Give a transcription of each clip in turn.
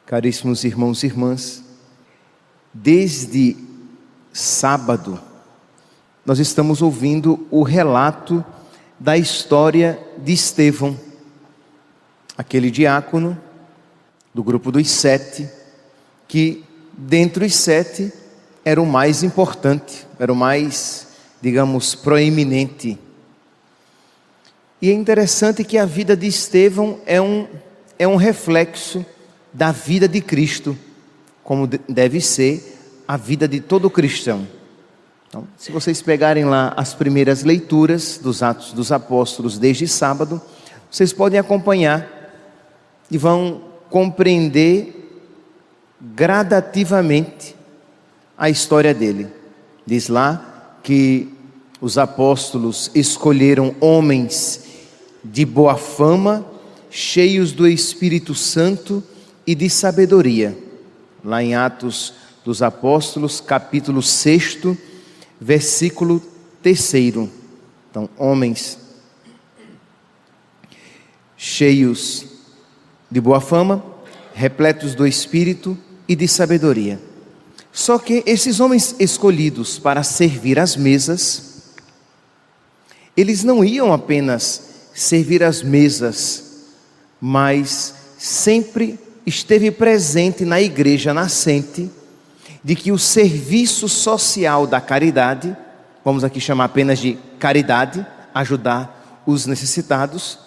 Caríssimos irmãos e irmãs, desde sábado nós estamos ouvindo o relato da história de Estevão, aquele diácono do grupo dos 7, que dentre os 7 era o mais importante, era o mais, digamos, proeminente. E é interessante que a vida de Estevão é um reflexo da vida de Cristo, como deve ser a vida de todo cristão. Então, se vocês pegarem lá as primeiras leituras dos Atos dos Apóstolos desde sábado, vocês podem acompanhar e vão compreender gradativamente a história dele. Diz lá que os apóstolos escolheram homens de boa fama, cheios do Espírito Santo e de sabedoria. Lá em Atos dos Apóstolos, capítulo 6, versículo 3. Então, homens cheios de boa fama, repletos do Espírito e de sabedoria. Só que esses homens escolhidos para servir às mesas, eles não iam apenas servir às mesas, mas sempre esteve presente na igreja nascente, de que o serviço social da caridade, vamos aqui chamar apenas de caridade, ajudar os necessitados,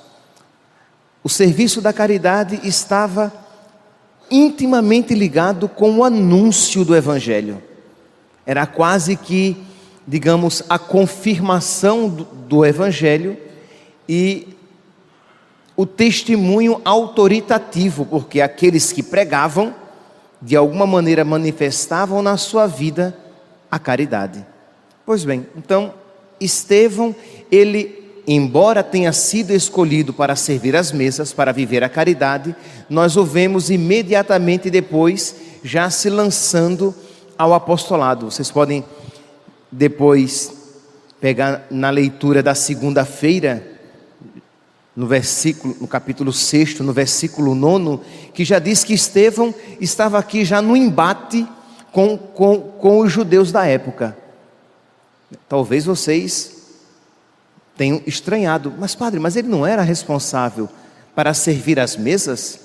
o serviço da caridade estava intimamente ligado com o anúncio do Evangelho. Era quase que, digamos, a confirmação do Evangelho e o testemunho autoritativo, porque aqueles que pregavam, de alguma maneira manifestavam na sua vida a caridade. Pois bem, então, Estevão, ele, embora tenha sido escolhido para servir às mesas, para viver a caridade, nós o vemos imediatamente depois, já se lançando ao apostolado. Vocês podem depois pegar na leitura da segunda-feira, no capítulo 6, no versículo 9, que já diz que Estevão estava aqui já no embate com os judeus da época. Talvez vocês tenham estranhado, mas padre, mas ele não era responsável para servir às mesas?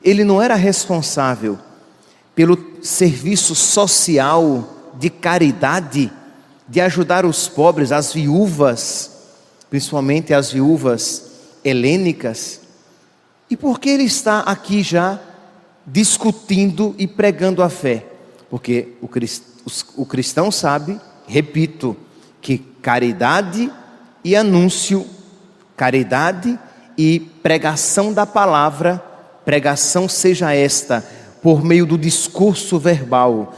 Ele não era responsável pelo serviço social de caridade, de ajudar os pobres, as viúvas, principalmente as viúvas helênicas? E por que ele está aqui já discutindo e pregando a fé? Porque o cristão sabe, repito, que caridade e anúncio, caridade e pregação da palavra, pregação seja esta por meio do discurso verbal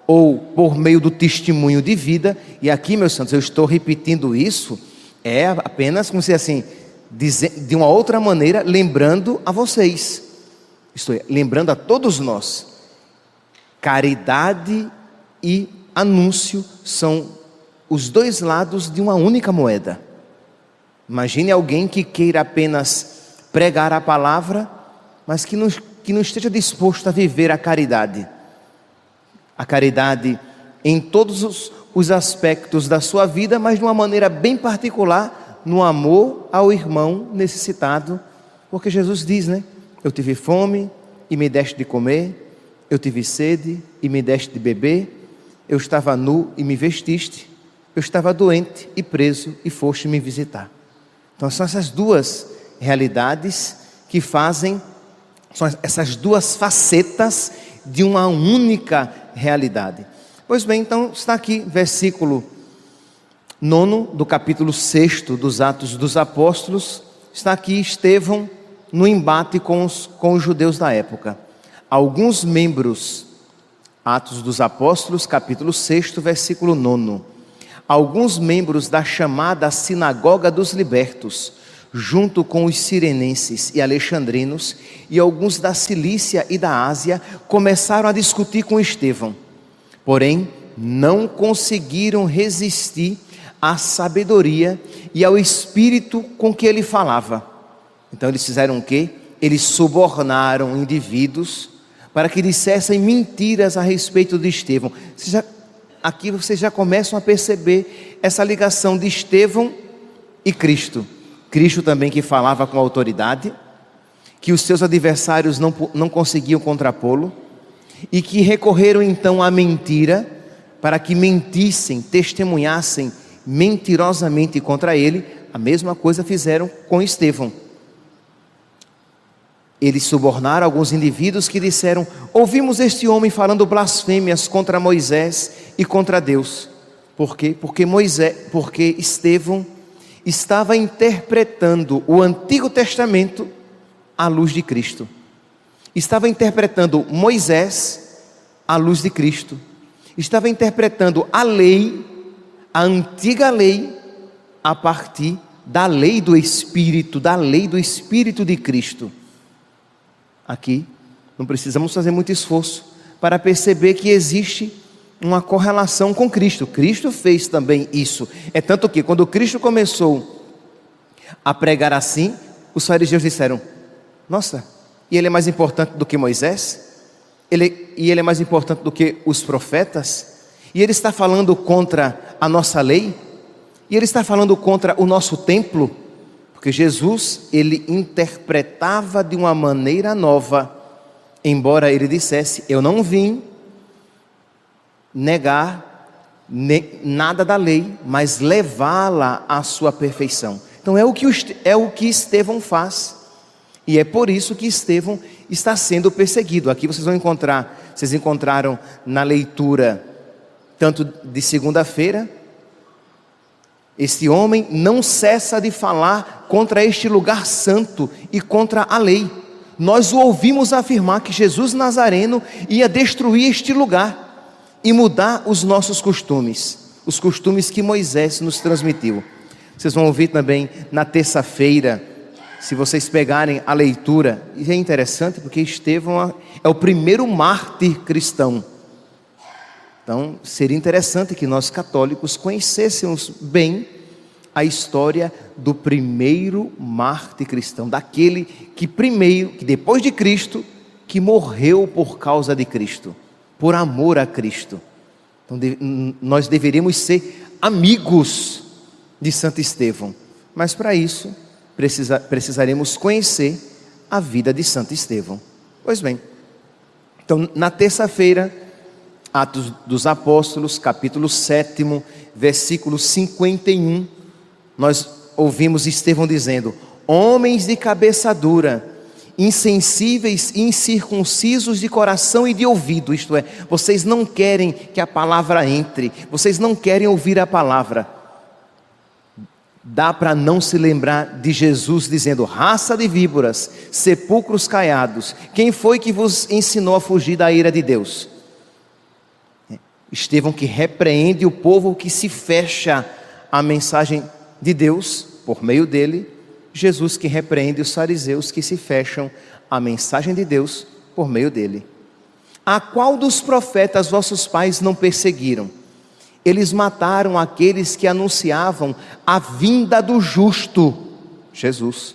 ou por meio do testemunho de vida, e aqui, meus santos, eu estou repetindo isso, é apenas como se assim, de uma outra maneira, lembrando a vocês, isto é, lembrando a todos nós, caridade e anúncio são os dois lados de uma única moeda. Imagine alguém que queira apenas pregar a palavra, mas que não esteja disposto a viver a caridade em todos os aspectos da sua vida, mas de uma maneira bem particular, no amor ao irmão necessitado, porque Jesus diz, né? Eu tive fome e me deste de comer, eu tive sede e me deste de beber, eu estava nu e me vestiste, eu estava doente e preso e foste me visitar. Então são essas duas realidades que fazem, são essas duas facetas de uma única realidade. Pois bem, então está aqui, versículo 9 do capítulo 6 dos Atos dos Apóstolos, está aqui Estevão no embate com os judeus da época. Alguns membros, Atos dos Apóstolos, capítulo 6, versículo 9. Alguns membros da chamada Sinagoga dos Libertos, junto com os sirenenses e alexandrinos, e alguns da Cilícia e da Ásia, começaram a discutir com Estevão. Porém, não conseguiram resistir à sabedoria e ao espírito com que ele falava. Então eles fizeram o quê? Eles subornaram indivíduos para que dissessem mentiras a respeito de Estevão. Aqui vocês já começam a perceber essa ligação de Estevão e Cristo. Cristo também que falava com autoridade, que os seus adversários não conseguiam contrapô-lo, e que recorreram então à mentira, para que mentissem, testemunhassem mentirosamente contra ele. A mesma coisa fizeram com Estevão. Eles subornaram alguns indivíduos que disseram: ouvimos este homem falando blasfêmias contra Moisés e contra Deus. Por quê? Porque Estevão estava interpretando o Antigo Testamento à luz de Cristo. Estava interpretando Moisés à luz de Cristo. Estava interpretando a lei, a antiga lei, a partir da lei do Espírito de Cristo. Aqui não precisamos fazer muito esforço para perceber que existe uma correlação com Cristo. Cristo fez também isso. É tanto que quando Cristo começou a pregar assim, os fariseus disseram: nossa, e ele é mais importante do que Moisés? E ele é mais importante do que os profetas? E ele está falando contra a nossa lei? E ele está falando contra o nosso templo? Porque Jesus, ele interpretava de uma maneira nova, embora ele dissesse: eu não vim negar nada da lei, mas levá-la à sua perfeição. Então é o que Estevão faz, e é por isso que Estevão está sendo perseguido. Aqui vocês encontraram na leitura, tanto de segunda-feira, este homem não cessa de falar contra este lugar santo e contra a lei. Nós o ouvimos afirmar que Jesus Nazareno ia destruir este lugar e mudar os nossos costumes, os costumes que Moisés nos transmitiu. Vocês vão ouvir também na terça-feira, se vocês pegarem a leitura, e é interessante porque Estevão é o primeiro mártir cristão. Então seria interessante que nós católicos conhecêssemos bem a história do primeiro mártir cristão, daquele que depois de Cristo, que morreu por causa de Cristo, por amor a Cristo. Então nós deveríamos ser amigos de Santo Estevão, mas para isso precisaremos conhecer a vida de Santo Estevão. Pois bem, então na terça-feira, Atos dos Apóstolos, capítulo 7, versículo 51, nós ouvimos Estevão dizendo: homens de cabeça dura, insensíveis e incircuncisos de coração e de ouvido, isto é, vocês não querem que a palavra entre, vocês não querem ouvir a palavra. Dá para não se lembrar de Jesus dizendo: raça de víboras, sepulcros caiados, quem foi que vos ensinou a fugir da ira de Deus? Estevão que repreende o povo que se fecha à mensagem de Deus por meio dele. Jesus que repreende os fariseus que se fecham à mensagem de Deus por meio dele. A qual dos profetas vossos pais não perseguiram? Eles mataram aqueles que anunciavam a vinda do justo, Jesus,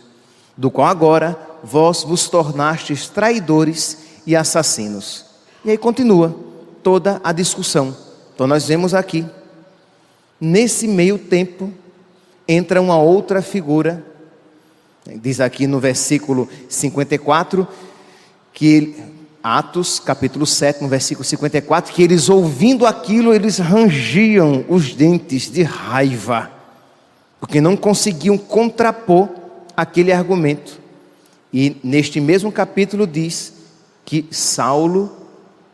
do qual agora vós vos tornastes traidores e assassinos. E aí continua toda a discussão. Então nós vemos aqui, nesse meio tempo, entra uma outra figura. Diz aqui no versículo 54, que Atos, capítulo 7, no versículo 54, que eles ouvindo aquilo, eles rangiam os dentes de raiva, porque não conseguiam contrapor aquele argumento. E neste mesmo capítulo diz que São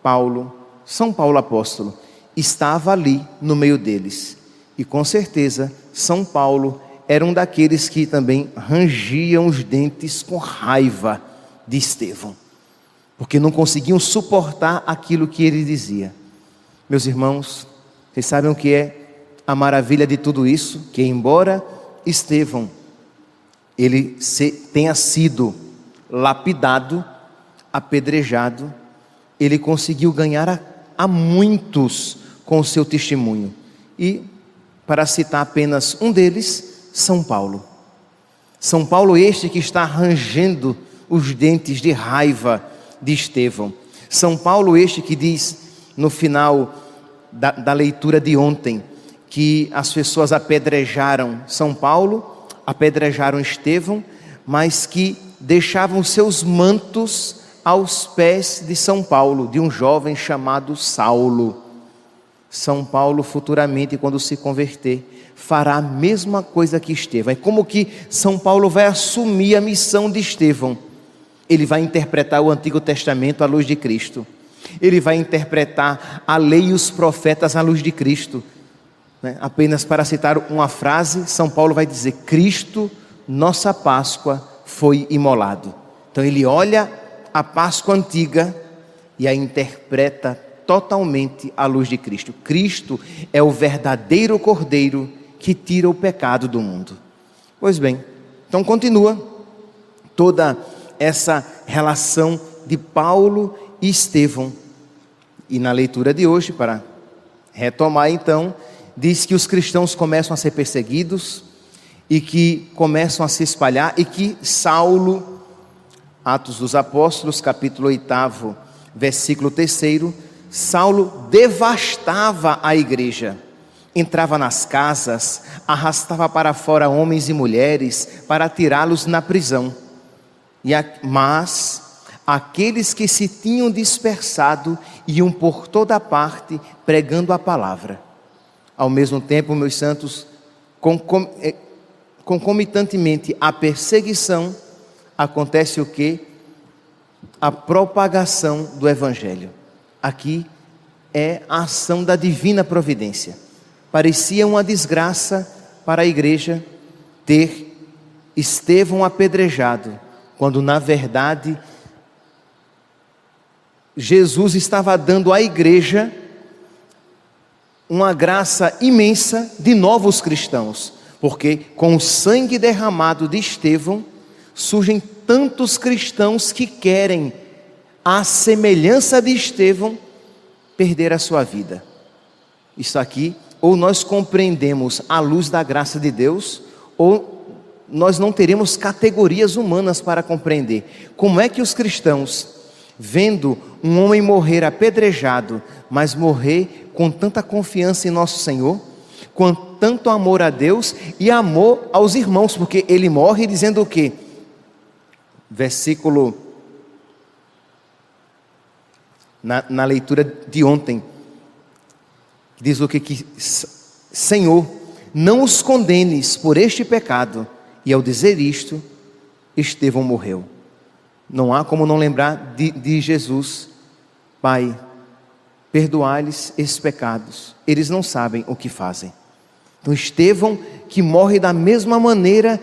Paulo apóstolo, estava ali no meio deles. E com certeza, São Paulo era um daqueles que também rangiam os dentes com raiva de Estevão, porque não conseguiam suportar aquilo que ele dizia. Meus irmãos, vocês sabem o que é a maravilha de tudo isso? Que embora Estevão, ele tenha sido lapidado, apedrejado, ele conseguiu ganhar a muitos com o seu testemunho. E, para citar apenas um deles, São Paulo. São Paulo este que está rangendo os dentes de raiva de Estevão. São Paulo este que diz no final da leitura de ontem, que as pessoas apedrejaram São Paulo, apedrejaram Estevão, mas que deixavam seus mantos aos pés de São Paulo, de um jovem chamado Saulo. São Paulo futuramente, quando se converter, fará a mesma coisa que Estevão. É como que São Paulo vai assumir a missão de Estevão. Ele vai interpretar o Antigo Testamento à luz de Cristo. Ele vai interpretar a lei e os profetas à luz de Cristo. Apenas para citar uma frase, São Paulo vai dizer: Cristo, nossa Páscoa, foi imolado. Então ele olha a Páscoa antiga e a interpreta totalmente à luz de Cristo. Cristo é o verdadeiro Cordeiro que tira o pecado do mundo. Pois bem, então continua toda essa relação de Paulo e Estevão. E na leitura de hoje, para retomar então, diz que os cristãos começam a ser perseguidos e que começam a se espalhar, e que Saulo, Atos dos Apóstolos, capítulo 8, versículo 3, Saulo devastava a igreja, entrava nas casas, arrastava para fora homens e mulheres para tirá-los na prisão. Mas aqueles que se tinham dispersado iam por toda parte pregando a palavra. Ao mesmo tempo, meus santos, concomitantemente à perseguição, acontece o quê? A propagação do Evangelho. Aqui é a ação da divina providência. Parecia uma desgraça para a igreja ter Estevão apedrejado, quando na verdade Jesus estava dando à igreja uma graça imensa de novos cristãos, porque com o sangue derramado de Estevão surgem tantos cristãos que querem, à semelhança de Estevão, perder a sua vida. Isso aqui, ou nós compreendemos à luz da graça de Deus, ou nós não teremos categorias humanas para compreender. Como é que os cristãos, vendo um homem morrer apedrejado, mas morrer com tanta confiança em nosso Senhor, com tanto amor a Deus e amor aos irmãos, porque ele morre dizendo o quê? Versículo, na leitura de ontem, diz o que Senhor, não os condenes por este pecado. E ao dizer isto, Estevão morreu. Não há como não lembrar de Jesus. Pai, perdoai-lhes esses pecados, eles não sabem o que fazem. Então Estevão, que morre da mesma maneira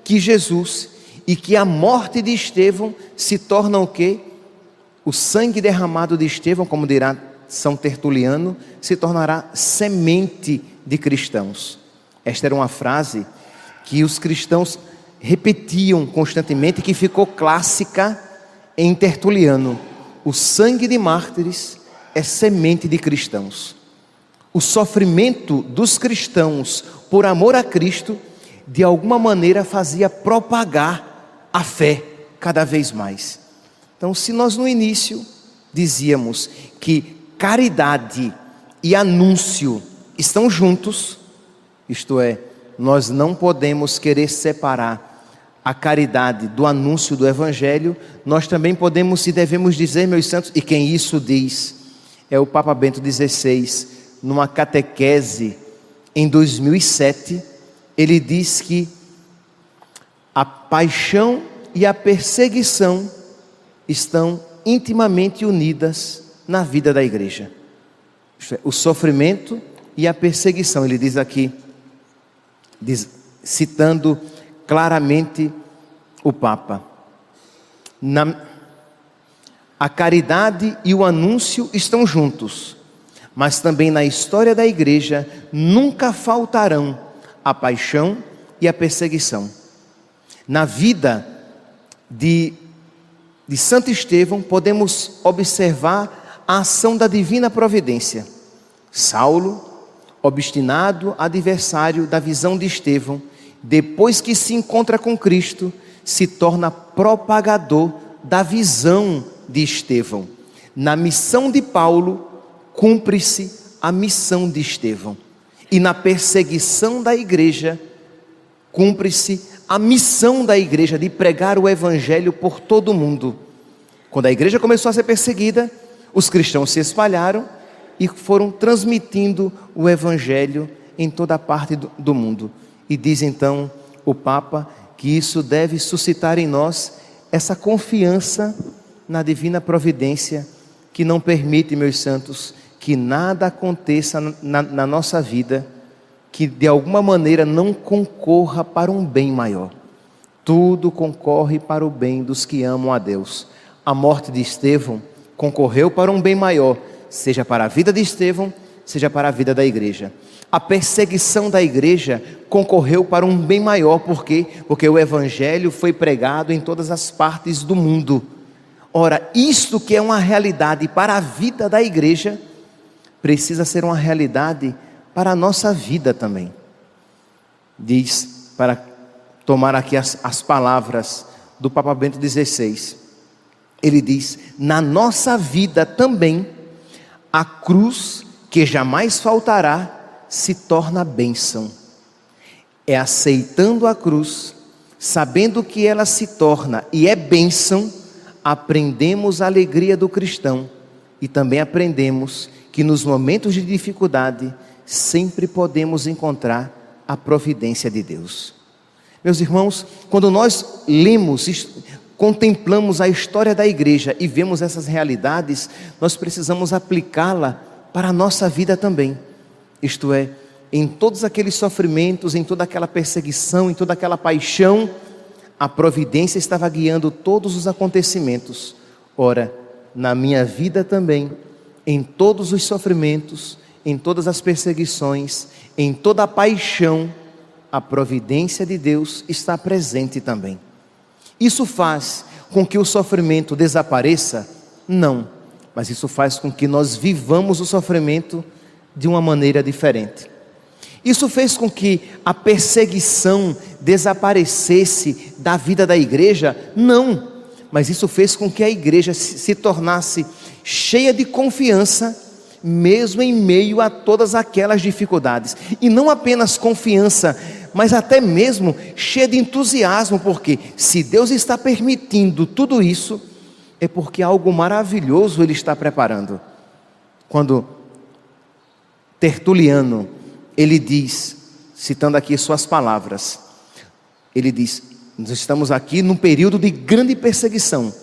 que Jesus, e que a morte de Estevão se torna o quê? O sangue derramado de Estevão, como dirá São Tertuliano, se tornará semente de cristãos. Esta era uma frase que os cristãos repetiam constantemente, que ficou clássica em Tertuliano: o sangue de mártires é semente de cristãos. O sofrimento dos cristãos por amor a Cristo, de alguma maneira fazia propagar a fé cada vez mais. Então, se nós no início dizíamos que caridade e anúncio estão juntos, isto é, nós não podemos querer separar a caridade do anúncio do Evangelho, nós também podemos e devemos dizer, meus santos, e quem isso diz é o Papa Bento XVI, numa catequese em 2007, ele diz que a paixão e a perseguição estão intimamente unidas na vida da igreja. Isto é, o sofrimento e a perseguição, ele diz aqui, citando claramente o Papa: a caridade e o anúncio estão juntos, mas também na história da igreja nunca faltarão a paixão e a perseguição. Na vida de Santo Estevão podemos observar a ação da divina providência. Saulo, obstinado adversário da visão de Estevão, depois que se encontra com Cristo, se torna propagador da visão de Estevão. Na missão de Paulo, cumpre-se a missão de Estevão. E na perseguição da igreja, cumpre-se a missão da igreja de pregar o evangelho por todo o mundo. Quando a igreja começou a ser perseguida, os cristãos se espalharam e foram transmitindo o evangelho em toda a parte do mundo. E diz então o Papa que isso deve suscitar em nós essa confiança na divina providência, que não permite, meus santos, que nada aconteça na nossa vida que de alguma maneira não concorra para um bem maior. Tudo concorre para o bem dos que amam a Deus. A morte de Estevão concorreu para um bem maior, seja para a vida de Estevão, seja para a vida da igreja. A perseguição da igreja concorreu para um bem maior, por quê? Porque o evangelho foi pregado em todas as partes do mundo. Ora, isto que é uma realidade para a vida da igreja, precisa ser uma realidade para a nossa vida também. Diz, para tomar aqui as palavras do Papa Bento XVI, ele diz: na nossa vida também, a cruz que jamais faltará se torna bênção. É aceitando a cruz, sabendo que ela se torna e é bênção, aprendemos a alegria do cristão e também aprendemos que nos momentos de dificuldade sempre podemos encontrar a providência de Deus. Meus irmãos, quando nós lemos, contemplamos a história da igreja e vemos essas realidades, nós precisamos aplicá-la para a nossa vida também. Isto é, em todos aqueles sofrimentos, em toda aquela perseguição, em toda aquela paixão, a providência estava guiando todos os acontecimentos. Ora, na minha vida também, em todos os sofrimentos, em todas as perseguições, em toda a paixão, a providência de Deus está presente também. Isso faz com que o sofrimento desapareça? Não, mas isso faz com que nós vivamos o sofrimento de uma maneira diferente. Isso fez com que a perseguição desaparecesse da vida da igreja? Não, mas isso fez com que a igreja se tornasse cheia de confiança, mesmo em meio a todas aquelas dificuldades. E não apenas confiança, mas até mesmo cheia de entusiasmo, porque se Deus está permitindo tudo isso, é porque algo maravilhoso Ele está preparando. Quando Tertuliano, ele diz, citando aqui suas palavras, ele diz: nós estamos aqui num período de grande perseguição.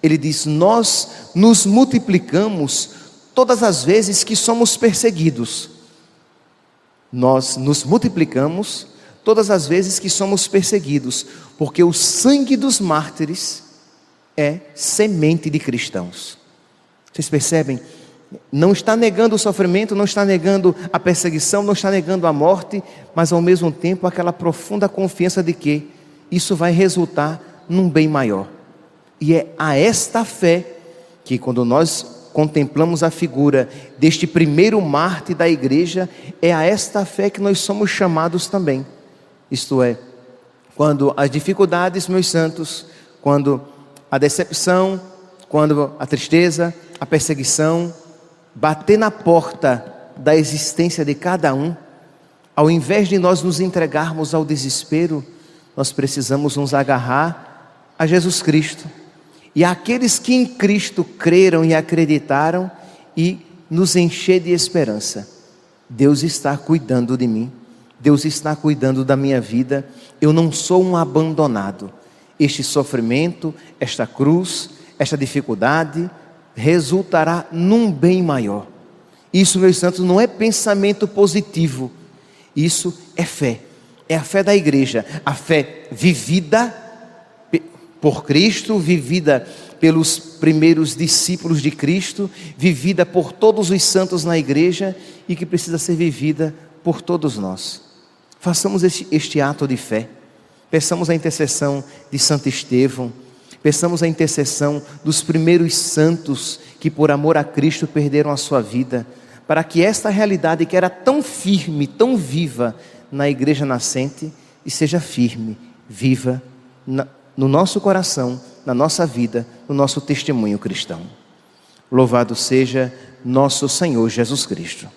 Ele diz: nós nos multiplicamos todas as vezes que somos perseguidos. Nós nos multiplicamos todas as vezes que somos perseguidos, porque o sangue dos mártires é semente de cristãos. Vocês percebem? Não está negando o sofrimento, não está negando a perseguição, não está negando a morte, mas ao mesmo tempo aquela profunda confiança de que isso vai resultar num bem maior. E é a esta fé que, quando nós contemplamos a figura deste primeiro mártir da igreja, é a esta fé que nós somos chamados também. Isto é, quando as dificuldades, meus santos, quando a decepção, quando a tristeza, a perseguição bater na porta da existência de cada um, ao invés de nós nos entregarmos ao desespero, nós precisamos nos agarrar a Jesus Cristo e àqueles que em Cristo creram e acreditaram, e nos encher de esperança. Deus está cuidando de mim, Deus está cuidando da minha vida, eu não sou um abandonado. Este sofrimento, esta cruz, esta dificuldade resultará num bem maior. Isso, meus santos, não é pensamento positivo, isso é fé. É a fé da igreja, a fé vivida por Cristo, vivida pelos primeiros discípulos de Cristo, vivida por todos os santos na igreja e que precisa ser vivida por todos nós. Façamos este ato de fé, peçamos a intercessão de Santo Estevão, peçamos a intercessão dos primeiros santos que por amor a Cristo perderam a sua vida, para que esta realidade que era tão firme, tão viva na igreja nascente, e seja firme, viva no nosso coração, na nossa vida, no nosso testemunho cristão. Louvado seja nosso Senhor Jesus Cristo.